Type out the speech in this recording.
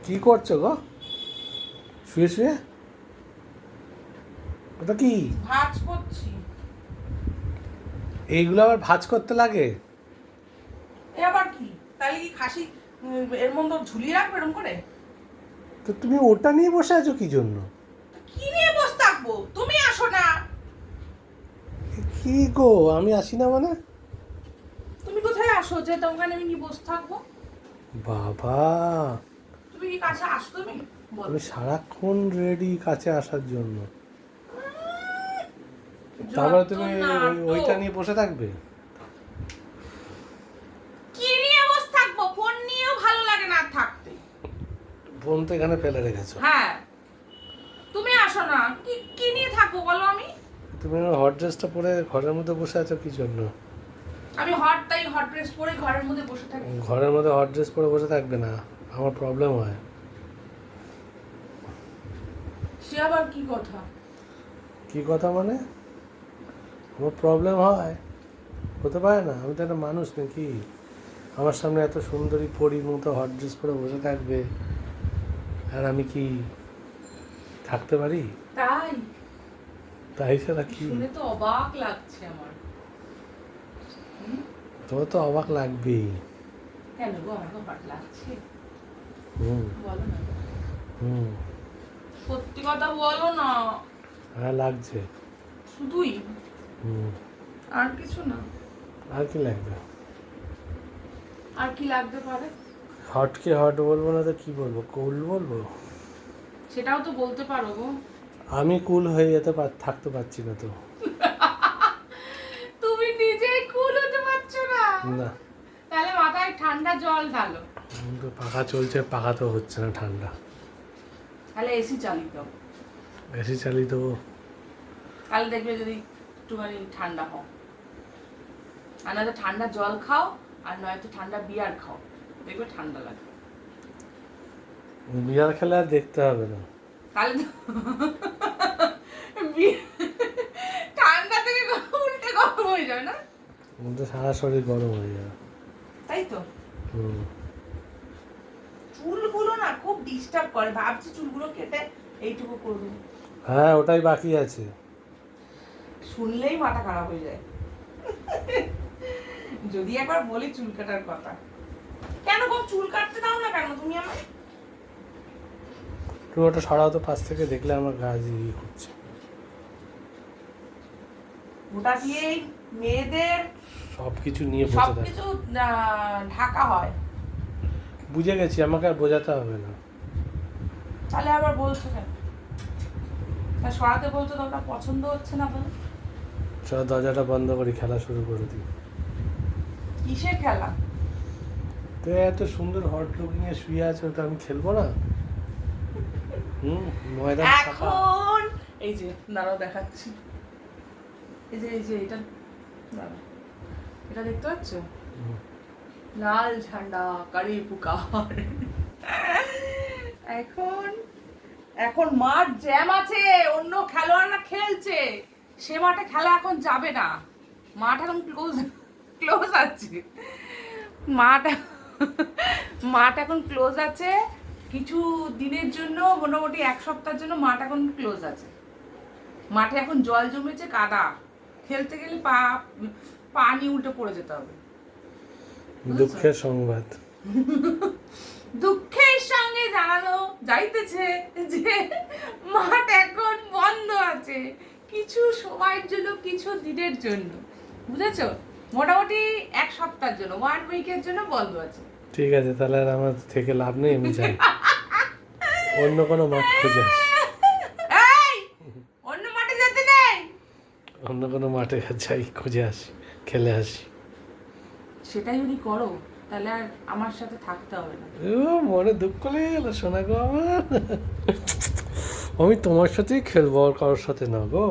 কি করছো গো শুয়ে শুয়ে? ওটা কি? ভাজ করছি। এইগুলো আবার ভাজ করতে লাগে? এ আবার কি? তাহলে কি খাসি এর মধ্যে ঝুলিয়ে রাখবে এরকম করে? তো তুমি ওটা নিয়ে বসে আছো কি জন্য? তো কি নিয়ে বসে থাকবো? তুমি আসো না। কি গো, আমি আসি না মানে? তুমি কোথায় আসো যে তোমাকে আমি কি বসে থাকবো? বাবা, তুমি কি কাছে আসো তুমি? বলো। তুমি সারাক্ষণ রেডি কাছে আসার জন্য, তারপরে তুমি ওইটা নিয়ে বসে থাকবে? কি নিয়ে বসে থাকবো? ফোন নিয়েও ভালো লাগে না থাকতে। ফোন তো এখানে ফেলে রেখেছো। হ্যাঁ, তুমি আসো না। কি কি নিয়ে থাকবো বলো? আমি তুমি হট ড্রেসটা পরে ঘরের মধ্যে বসে আছো কি জন্য? আমি হট ড্রেস পরে ঘরের মধ্যে বসে থাকি। ঘরের মধ্যে হট ড্রেস পরে বসে থাকবে না, আমার প্রবলেম হয়। সে আবার কি কথা? কি কথা মানে? আমার প্রবলেম হয়? হতে পারে না? আমি তো একটা মানুষ নাকি? আমার সামনে এত সুন্দরী পরীর মতো হট ড্রেস পরে বসে থাকবে, আর আমি কি থাকতে পারি? তাই? তাই ছাড়া কি? শুনে তো অবাক লাগছে আমার। তোমার তো অবাক লাগবেই। কেন গো, আমার অবাক লাগছে? হুম বলো না। হুম সত্যি কথা বলো না। হ্যাঁ লাগছে। শুধুই? হুম আর কিছু না? আর কি লাগবে? আর কি লাগতে পারে? হটকে হট বলবো না তো কি বলবো? কুল বলবো? সেটাও তো বলতে পারো গো। আমি কুল হয়ে থাকতে পারছি না তো। তুমি নিজেই কুল হতে পারছো না? না। তাহলে মাথায় ঠান্ডা জল ঢালো। তো পাখা চলছে, পাখা তো হচ্ছে না ঠান্ডা। তাহলে এসি চালিত। এসি চালিত? তাহলে দেখবে যদি একটুখানি ঠান্ডা হও। আর নয়তো ঠান্ডা জল খাও, আর নয়তো ঠান্ডা বিয়ার খাও, দেখবে ঠান্ডা লাগে। বিয়ার খেলে আর দেখতে হবে না। তাহলে তো ঠান্ডা থেকে উল্টে গরম হয়ে যাবে না? তো সারা শরীর গরম হয়ে যাবে। তাই তো। হুম চুলগুলো না খুব ডিস্টার্ব করে, ভাবছি চুলগুলো কেটে এইটুকু করবো। হ্যাঁ, ওটাই বাকি আছে। শুনলেই মাথা খারাপ হয়ে যায়। যদি একবার বলি চুল কাটার কথা, কেন গো চুল কাটতে দাও না কেন তুমি আমায়? তুমি ওটা সরাও তো, পাশ থেকে দেখলে আমার গা ইয়ে করছে। ওটা দিয়েই মেয়েদের সব কিছু নিয়ে বসে থাকে। সবকিছু ঢাকা হয়। বুঝে গেছি, আমাকে আর বোঝাতে হবে না। তাহলে আবার বলছো কেন? তা সরাতে বলছো তো, ওটা পছন্দ হচ্ছে না বলে? চলো দরজাটা বন্ধ করি, খেলা শুরু করে দিই। কিসের খেলা? তো এত সুন্দর হট লুক নিয়ে শুয়ে আছে, তো আমি খেলবো না? ময়দান ফাঁকা। এখন এই যে দাঁড়াও দেখাচ্ছি। এই যে এটা দাঁড়াও, এটা দেখতে পাচ্ছ? লাল ঝান্ডা কারি পুকার। এখন এখন মাঠ জ্যাম আছে, অন্য খেলোয়াড়রা খেলছে, সে মাঠে খেলা এখন যাবে না। মাঠ এখন ক্লোজ আছে। মাঠ মাঠ এখন ক্লোজ আছে কিছু দিনের জন্য, মোটামুটি এক সপ্তাহের জন্য মাঠ এখন ক্লোজ আছে। মাঠে এখন জল জমেছে, কাদা, খেলতে গেলে পা নিয়ে উল্টে পড়ে যেতে হবে। দুঃখের সংবাদ। দুঃখের সঙ্গে জানানো যাইতেছে যে মাঠ এখন বন্ধ আছে কিছু সময়ের জন্য, কিছু দিনের জন্য, বুঝেছো? মোটামুটি এক সপ্তাহের জন্য, 1 উইকের জন্য বন্ধ আছে। ঠিক আছে, তাহলে আর আমার থেকে লাভ নেই, আমি যাই। অন্য কোনো মাঠ খুঁজে আসি। এই, অন্য মাঠে যেতে নেই। অন্য কোনো মাঠে যাই, খুঁজে আসি, খেলে আসি। সেটাই যদি করো তাহলে আর আমার সাথে থাকতে হবে না। মনে দুঃখ লেগে গেল শোনা গো আমার। আমি তোমার সাথেই খেলবো, আর কারোর সাথে না গো।